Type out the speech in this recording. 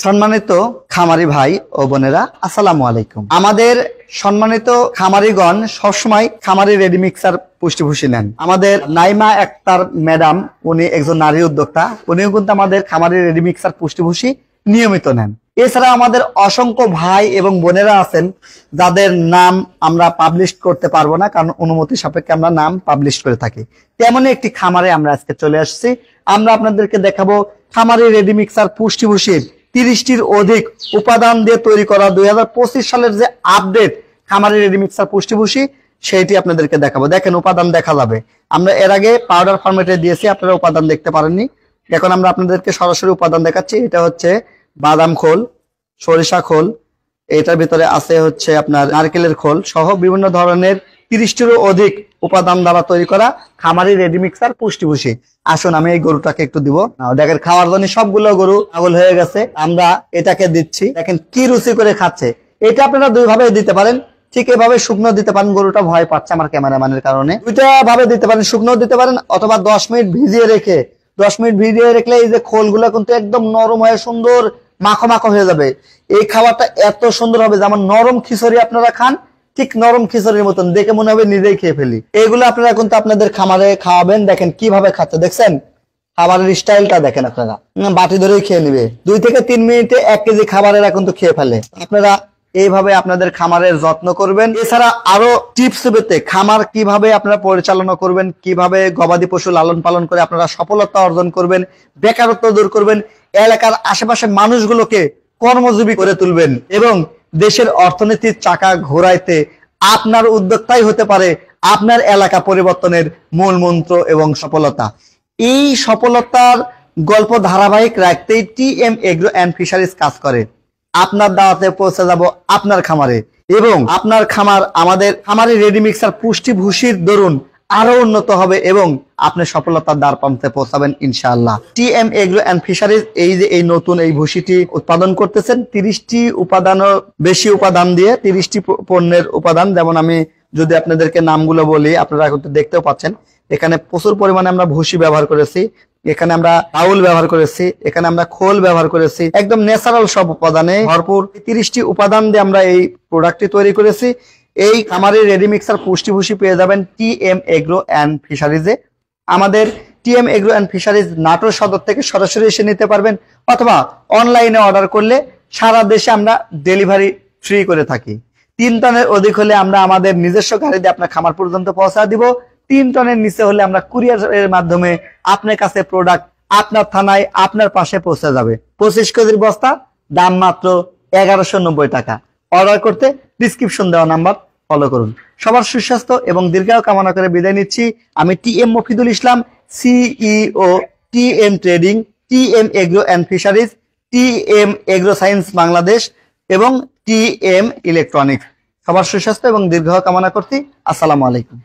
সম্মানিত খামারি ভাই ও বোনেরা, আসসালামু আলাইকুম। আমাদের সম্মানিত খামারিগণ সবসময় খামারি রেডি মিক্সার পুষ্টিভূষি নেন। আমাদের নাইমা আক্তার ম্যাডাম, উনি একজন নারী উদ্যোক্তা, উনিও কিন্তু আমাদের খামারি রেডি মিক্সার পুষ্টিভূষি নিয়মিত নেন। এছাড়া আমাদের অসংখ্য ভাই এবং বোনেরা আছেন যাদের নাম আমরা পাবলিশ করতে পারবো না, কারণ অনুমতি সাপেক্ষে আমরা নাম পাবলিশ করে থাকি। তেমনই একটি খামারে আমরা আজকে চলে আসছি। আমরা আপনাদেরকে দেখাবো খামারি রেডি মিক্সার পুষ্টিভূষির 30টির অধিক উপাদান দিয়ে তৈরি করা 2025 সালের যে আপডেট খামারি রেডি মিক্সার পুষ্টিভূষি, সেইটি আপনাদেরকে দেখাবো। দেখেন, উপাদান দেখা যাবে। আমরা এর আগে পাউডার ফরম্যাটে দিয়েছি, আপনারা উপাদান দেখতে পারেননি। এখন আমরা আপনাদেরকে সরাসরি উপাদান দেখাচ্ছি। এটা হচ্ছে বাদাম খোল, সরিষা খোল, এটার ভিতরে আছে হচ্ছে আপনার নারকেলের খোল সহ বিভিন্ন ধরনের 30টিরও অধিক উপাদান দ্বারা তৈরি করা খামারি রেডি মিক্সার পুষ্টিভূষি। আসুন আমি এই গরুটাকে একটু দিব। দেখেন, খাওয়ার জন্য সবগুলো গরু পাগল হয়ে গেছে, আমরা এটাকে দিচ্ছি। দেখেন কি রুচি করে খাচ্ছে। এটা আপনারা দুই ভাবে দিতে পারেন, ঠিক এভাবে শুকনো দিতে পারেন। গরুটা ভয় পাচ্ছে আমার ক্যামেরাম্যানের কারণে। দুইটা ভাবে দিতে পারেন, শুকনো দিতে পারেন অথবা 10 মিনিট ভিজিয়ে রেখে 10 মিনিট ভিজিয়ে রাখলে এই যে খোলগুলো কিন্তু একদম নরম হয়ে সুন্দর মাখো মাখো হয়ে যাবে। এই খাবারটা এত সুন্দর হবে, যেমন নরম খিচুড়ি আপনারা খান, ঠিক নরম খিচুড়ির মতন দেখে মনে হবে নিজেই খেয়ে ফেলি। এগুলো আপনারা কিন্তু আপনাদের খামারে খাওয়াবেন। দেখেন কিভাবে খাচ্ছে, দেখছেন খাবারের স্টাইলটা দেখেন। আপনারা বাটি ধরেই খেয়ে নিবে। 2 থেকে 3 মিনিটে 1 কেজি খাবার এরা কিন্তু খেয়ে ফেলে। আপনারা এইভাবে আপনাদের খামারের যত্ন করবেন। এছাড়া আরো টিপস পেতে খামার কিভাবে আপনারা পরিচালনা করবেন, কিভাবে গবাদি পশু লালন পালন করে আপনারা সফলতা অর্জন করবেন, বেকারত্ব দূর করবেন, এলাকার আশেপাশে মানুষগুলোকে কর্মজীবী করে তুলবেন এবং দেশের অর্থনীতির চাকা ঘোরাইতে আপনার উদ্যোক্তাই হতে পারে আপনার এলাকা পরিবর্তনের মূল মন্ত্র এবং সফলতা। এই সফলতার গল্প ধারাবাহিক রাখতেই টিএম এগ্রো অ্যান্ড ফিশারিজ কাজ করে। আপনার দাওয়াতে পৌঁছে যাব আপনার খামারে এবং আপনার খামার আমাদের খামারি রেডি মিক্সার পুষ্টিভূষির দরুন আরো উন্নত হবে এবং আপনি সফলতার দ্বার প্রান্তে পৌঁছাবেন ইনশাআল্লাহ। টিএম এগ্রো অ্যান্ড ফিশারিজ এই যে এই নতুন এই ভুষিটি উৎপাদন করতেছেন 30টি উপাদানও বেশি উপাদান দিয়ে, 30টি পণ্যের উপাদান। যেমন আমি যদি আপনাদেরকে নামগুলো বলি, আপনারা কিন্তু দেখতেও পাচ্ছেন এখানে প্রচুর পরিমাণে আমরা ভুসি ব্যবহার করেছি, এখানে আমরা চাউল ব্যবহার করেছি, এখানে আমরা খোল ব্যবহার করেছি, একদম ন্যাচারাল সব উপাদানে ভরপুর 30টি উপাদান দিয়ে আমরা এই প্রোডাক্টটি তৈরি করেছি। এই খামারি রেডি মিক্সার পুষ্টিভূষি পেয়ে যাবেন টিএম এগ্রো অ্যান্ড ফিশারিজে। আমাদের TM agro and fisheries Natore Sadar থেকে সরাসরি এসে নিতে পারবেন অথবা অনলাইনে অর্ডার করলে সারা দেশে আমরা ডেলিভারি ফ্রি করে থাকি। 3 টনের অধিক হলে আমরা আমাদের নিজস্ব গাড়ি দিয়ে আপনার খামার পর্যন্ত পৌঁছা দিব। 3 টনের নিচে হলে আমরা কুরিয়ারের মাধ্যমে আপনার কাছে প্রোডাক্ট আপনার থানায় আপনার পাশে পৌঁছে যাবে। 25 কেজির বস্তা, দাম মাত্র 1190 টাকা। অর্ডার করতে ডিসক্রিপশন দেওয়া নাম্বার ফলো করুন। সবার সুস্বাস্থ্য এবং দীর্ঘায়ু কামনা করে বিদায় নিচ্ছি। আমি TM Mofidul Islam, CEO TM trading, TM agro and fisheries, TM agro science Bangladesh এবং টিএম ইলেকট্রনিক্স। সবার সুস্বাস্থ্য এবং দীর্ঘায়ু কামনা করছি। আসসালামু আলাইকুম।